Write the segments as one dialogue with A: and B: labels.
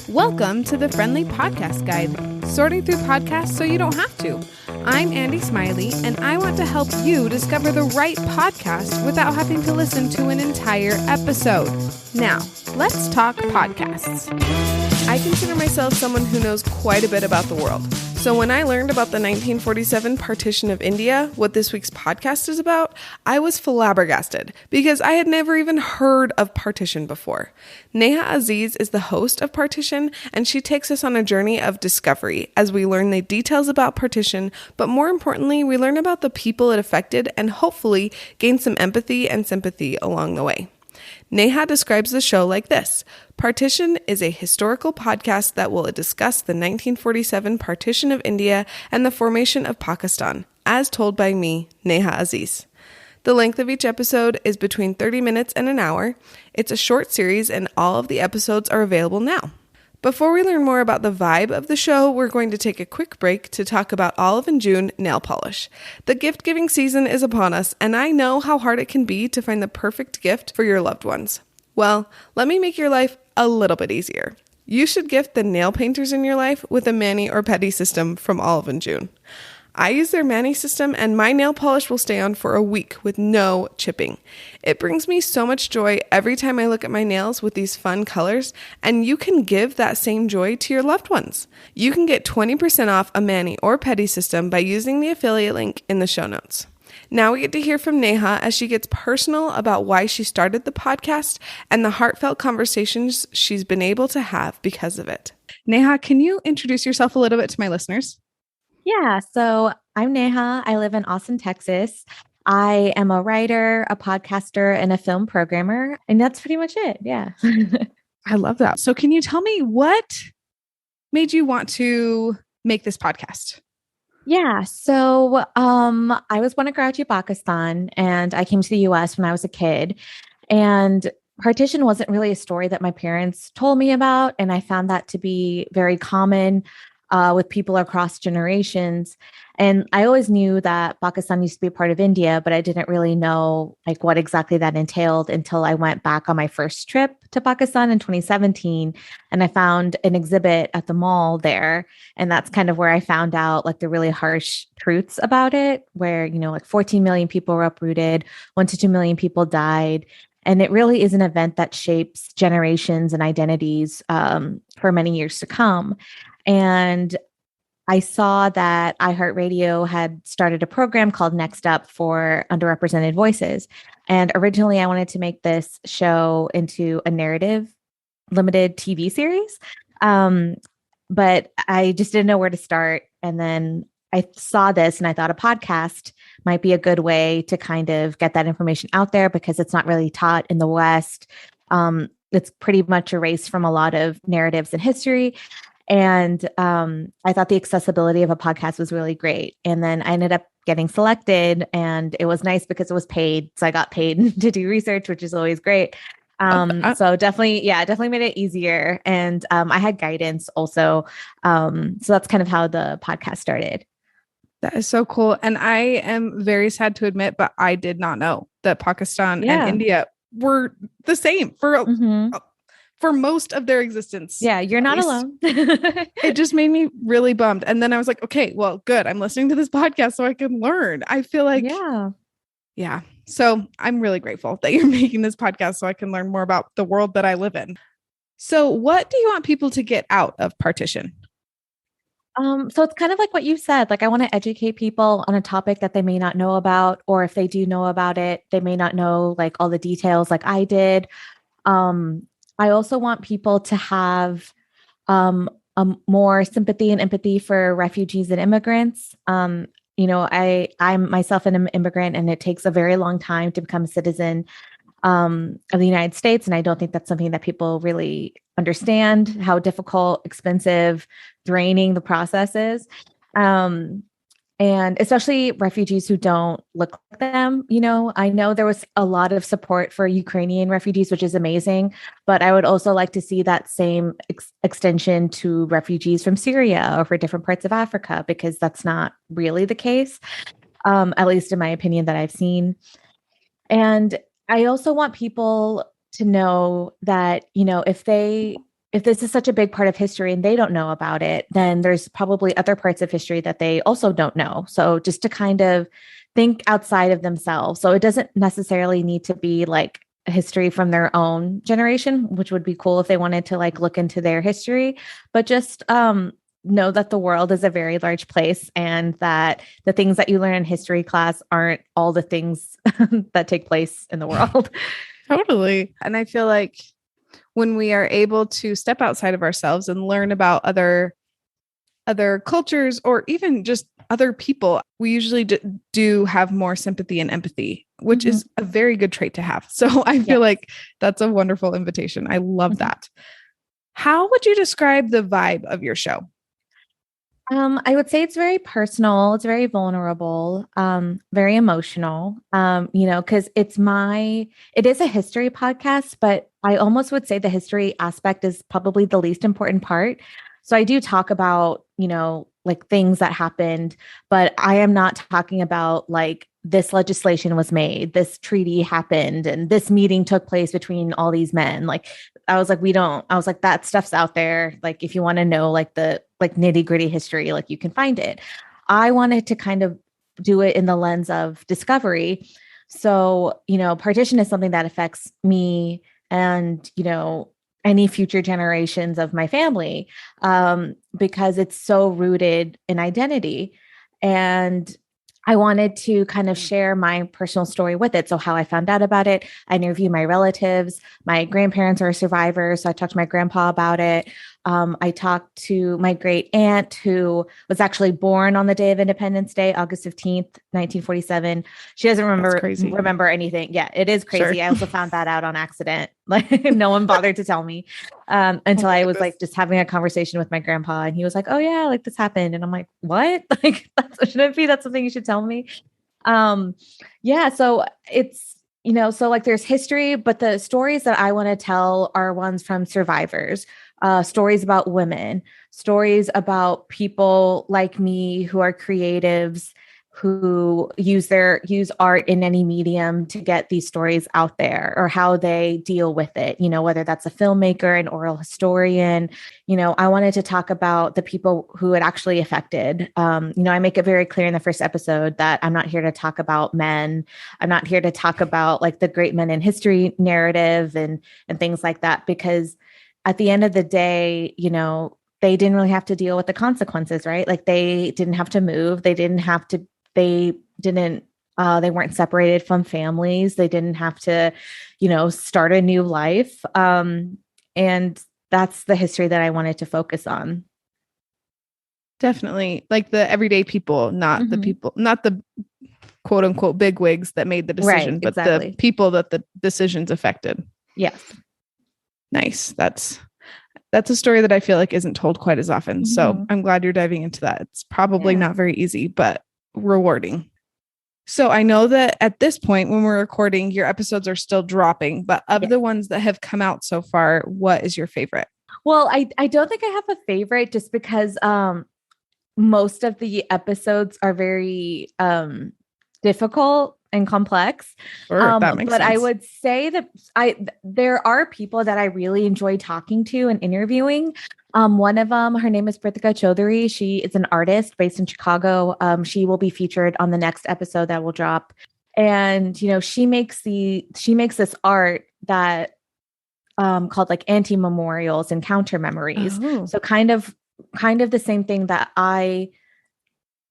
A: Welcome to the Friendly Podcast Guide, sorting through podcasts so you don't have to. I'm Andy Smiley, and I want to help you discover the right podcast without having to listen to an entire episode. Now, let's talk podcasts. I consider myself someone who knows quite a bit about the world. So when I learned about the 1947 Partition of India, what this week's podcast is about, I was flabbergasted because I had never even heard of partition before. Neha Aziz is the host of Partition, and she takes us on a journey of discovery as we learn the details about partition, but more importantly, we learn about the people it affected and hopefully gain some empathy and sympathy along the way. Neha describes the show like this. Partition is a historical podcast that will discuss the 1947 Partition of India and the formation of Pakistan, as told by me, Neha Aziz. The length of each episode is between 30 minutes and an hour. It's a short series and all of the episodes are available now. Before we learn more about the vibe of the show, we're going to take a quick break to talk about Olive and June nail polish. The gift-giving season is upon us, and I know how hard it can be to find the perfect gift for your loved ones. Well, let me make your life a little bit easier. You should gift the nail painters in your life with a mani or pedi system from Olive and June. I use their mani system, and my nail polish will stay on for a week with no chipping. It brings me so much joy every time I look at my nails with these fun colors, and you can give that same joy to your loved ones. You can get 20% off a mani or pedi system by using the affiliate link in the show notes. Now we get to hear from Neha as she gets personal about why she started the podcast and the heartfelt conversations she's been able to have because of it. Neha, can you introduce yourself a little bit to my listeners?
B: Yeah, so I'm Neha. I live in Austin, Texas. I am a writer, a podcaster, and a film programmer. And that's pretty much it. Yeah.
A: I love that. So can you tell me what made you want to make this podcast?
B: Yeah. So I was born in Karachi, Pakistan, and I came to the US when I was a kid. And partition wasn't really a story that my parents told me about. And I found that to be very common with people across generations. And I always knew that Pakistan used to be a part of India, but I didn't really know like what exactly that entailed until I went back on my first trip to Pakistan in 2017. And I found an exhibit at the mall there. And that's kind of where I found out like the really harsh truths about it, where, you know, like 14 million people were uprooted, 1 to 2 million people died. And it really is an event that shapes generations and identities for many years to come. And I saw that iHeartRadio had started a program called Next Up for underrepresented voices. And originally I wanted to make this show into a narrative limited TV series. But I just didn't know where to start. And then I saw this and I thought a podcast might be a good way to kind of get that information out there because it's not really taught in the West. It's pretty much erased from a lot of narratives and history. And I thought the accessibility of a podcast was really great. And then I ended up getting selected and it was nice because it was paid. So I got paid to do research, which is always great. So definitely made it easier. And I had guidance also. So that's kind of how the podcast started.
A: That is so cool. And I am very sad to admit, but I did not know that Pakistan and India were the same for most of their existence.
B: Yeah, you're not alone.
A: It just made me really bummed. And then I was like, okay, well, good. I'm listening to this podcast so I can learn. I feel like, yeah. So I'm really grateful that you're making this podcast so I can learn more about the world that I live in. So what do you want people to get out of partition?
B: So it's kind of like what you said, like I want to educate people on a topic that they may not know about, or if they do know about it, they may not know like all the details like I did. I also want people to have more sympathy and empathy for refugees and immigrants. I'm myself an immigrant, and it takes a very long time to become a citizen of the United States. And I don't think that's something that people really understand, how difficult, expensive, draining the process is. And especially refugees who don't look like them. You know, I know there was a lot of support for Ukrainian refugees, which is amazing, but I would also like to see that same extension to refugees from Syria or for different parts of Africa, because that's not really the case, at least in my opinion that I've seen. And I also want people to know that, you know, if they if this is such a big part of history and they don't know about it, then there's probably other parts of history that they also don't know. So just to kind of think outside of themselves. So it doesn't necessarily need to be like a history from their own generation, which would be cool if they wanted to like look into their history, but just know that the world is a very large place and that the things that you learn in history class aren't all the things that take place in the world.
A: Totally. And I feel like when we are able to step outside of ourselves and learn about other cultures or even just other people, we usually do have more sympathy and empathy, which is a very good trait to have. So I feel like that's a wonderful invitation. I love that. How would you describe the vibe of your show?
B: I would say it's very personal. It's very vulnerable, very emotional, because it is a history podcast, but I almost would say the history aspect is probably the least important part. So I do talk about, like things that happened, but I am not talking about like this legislation was made, this treaty happened, and this meeting took place between all these men. Like, I was like, that stuff's out there. Like, if you want to know like the like nitty gritty history, like you can find it. I wanted to kind of do it in the lens of discovery. So, partition is something that affects me and, any future generations of my family, because it's so rooted in identity. And I wanted to kind of share my personal story with it. So how I found out about it, I interviewed my relatives. My grandparents are survivors, so I talked to my grandpa about it. I talked to my great aunt who was actually born on the day of Independence Day, August 15th, 1947. She doesn't remember anything. Yeah, it is crazy. Sure. I also found that out on accident. Like no one bothered to tell me until I was like just having a conversation with my grandpa, and he was like, "Oh yeah, like this happened," and I'm like, "What? Like shouldn't it be? That's something you should tell me." Yeah. So it's so like there's history, but the stories that I want to tell are ones from survivors. Stories about women, stories about people like me who are creatives, who use art in any medium to get these stories out there, or how they deal with it, whether that's a filmmaker, an oral historian. I wanted to talk about the people who it actually affected. I make it very clear in the first episode that I'm not here to talk about men. I'm not here to talk about like the great men in history narrative and things like that, because at the end of the day, they didn't really have to deal with the consequences, right? Like they didn't have to move. They weren't separated from families. They didn't have to, start a new life. And that's the history that I wanted to focus on.
A: Definitely. Like the everyday people, not the people, not the quote unquote bigwigs that made the decision, but the people that the decisions affected.
B: Yes.
A: Nice. That's a story that I feel like isn't told quite as often. So I'm glad you're diving into that. It's probably not very easy, but rewarding. So I know that at this point, when we're recording, your episodes are still dropping, but of the ones that have come out so far, what is your favorite?
B: Well, I don't think I have a favorite, just because most of the episodes are very difficult and complex.
A: Sure, that makes sense.
B: I would say that there are people that I really enjoy talking to and interviewing. One of them, her name is Prithika Chaudhary. She is an artist based in Chicago. She will be featured on the next episode that will drop. And, she makes this art that called like anti-memorials and counter memories. Oh. So kind of the same thing that I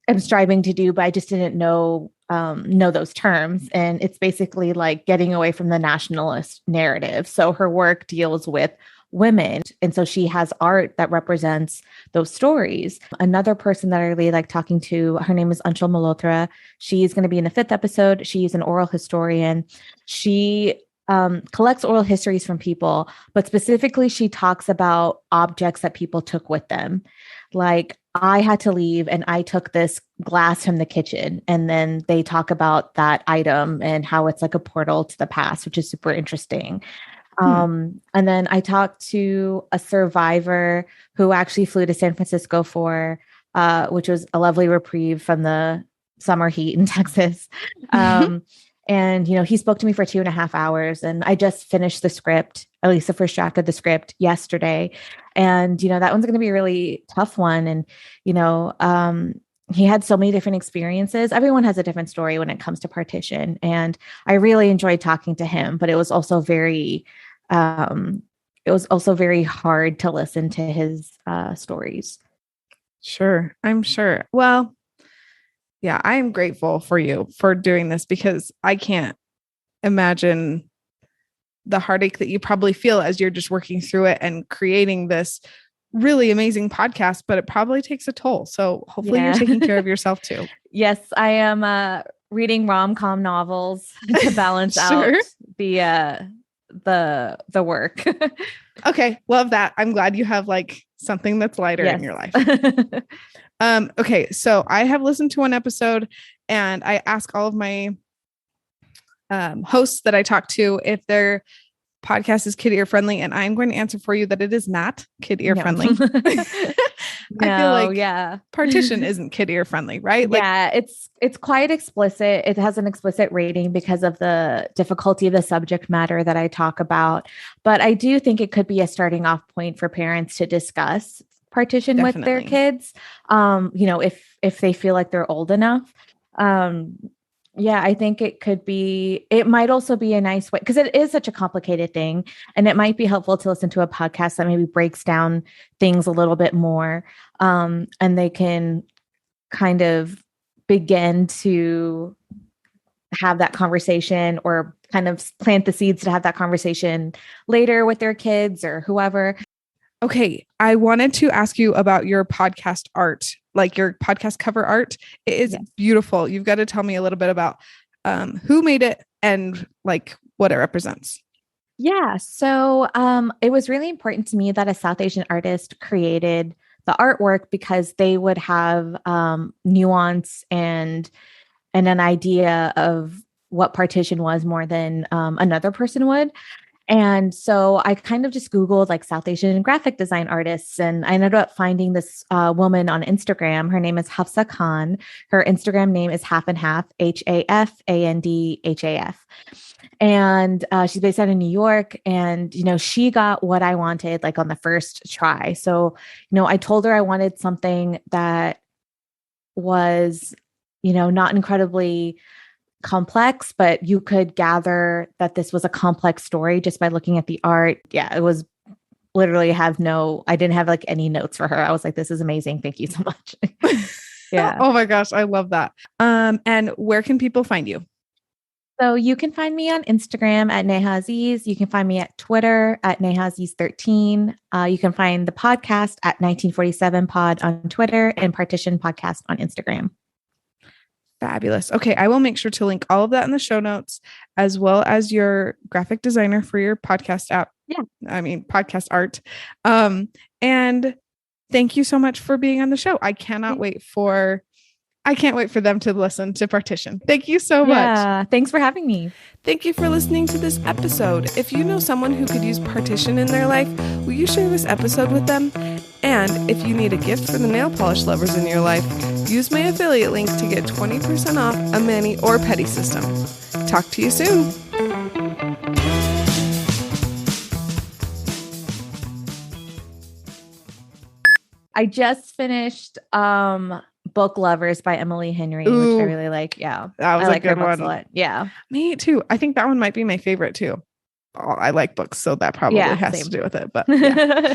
B: am striving to do, but I just didn't know those terms. And it's basically like getting away from the nationalist narrative. So her work deals with women. And so she has art that represents those stories. Another person that I really like talking to, her name is Anshul Malhotra. She's going to be in the 5th episode. She's an oral historian. She collects oral histories from people, but specifically she talks about objects that people took with them. Like, I had to leave and I took this glass from the kitchen, and then they talk about that item and how it's like a portal to the past, which is super interesting. And then I talked to a survivor who actually flew to San Francisco which was a lovely reprieve from the summer heat in Texas. And, he spoke to me for 2.5 hours, and I just finished the script, at least the first draft of the script yesterday. And, that one's going to be a really tough one. And, he had so many different experiences. Everyone has a different story when it comes to partition. And I really enjoyed talking to him, but it was also very hard to listen to his stories.
A: Sure. I'm sure. Well, yeah, I am grateful for you for doing this, because I can't imagine the heartache that you probably feel as you're just working through it and creating this really amazing podcast, but it probably takes a toll. So hopefully you're taking care of yourself too.
B: Yes, I am reading rom-com novels to balance out the work.
A: Okay. Love that. I'm glad you have like something that's lighter in your life. Okay. So I have listened to one episode, and I ask all of my hosts that I talk to if their podcast is kid ear friendly, and I'm going to answer for you that it is not kid ear friendly. I feel like Partition isn't kid ear friendly, right?
B: It's quite explicit. It has an explicit rating because of the difficulty of the subject matter that I talk about. But I do think it could be a starting off point for parents to discuss partition with their kids. If they feel like they're old enough. I think it might also be a nice way, because it is such a complicated thing, and it might be helpful to listen to a podcast that maybe breaks down things a little bit more. And they can kind of begin to have that conversation, or kind of plant the seeds to have that conversation later with their kids or whoever.
A: Okay. I wanted to ask you about your podcast art, like your podcast cover art. It is beautiful. You've got to tell me a little bit about who made it and like what it represents.
B: Yeah. So it was really important to me that a South Asian artist created the artwork, because they would have nuance and an idea of what partition was more than another person would. And so I kind of just Googled like South Asian graphic design artists, and I ended up finding this woman on Instagram. Her name is Hafsa Khan. Her Instagram name is Half and Half, HAFANDHAF. And she's based out of New York. And, she got what I wanted like on the first try. So, I told her I wanted something that was, not incredibly complex, but you could gather that this was a complex story just by looking at the art. Yeah, it was literally I didn't have like any notes for her. I was like, this is amazing. Thank you so much. Yeah.
A: Oh my gosh. I love that. And where can people find you?
B: So you can find me on Instagram at Neha Aziz. You can find me at Twitter at Neha Aziz 13. You can find the podcast at 1947 Pod on Twitter and Partition Podcast on Instagram.
A: Fabulous. Okay. I will make sure to link all of that in the show notes, as well as your graphic designer for your podcast app.
B: Yeah.
A: Podcast art. And thank you so much for being on the show. I can't wait for them to listen to Partition. Thank you so much.
B: Yeah. Thanks for having me.
A: Thank you for listening to this episode. If you know someone who could use partition in their life, will you share this episode with them? And if you need a gift for the nail polish lovers in your life, use my affiliate link to get 20% off a mani or pedi system. Talk to you soon.
B: I just finished Book Lovers by Emily Henry, which I really like. Yeah.
A: That was
B: I like
A: a good
B: her books
A: one.
B: a lot. Yeah.
A: Me too. I think that one might be my favorite too. I like books, so that probably has to do with it. But yeah.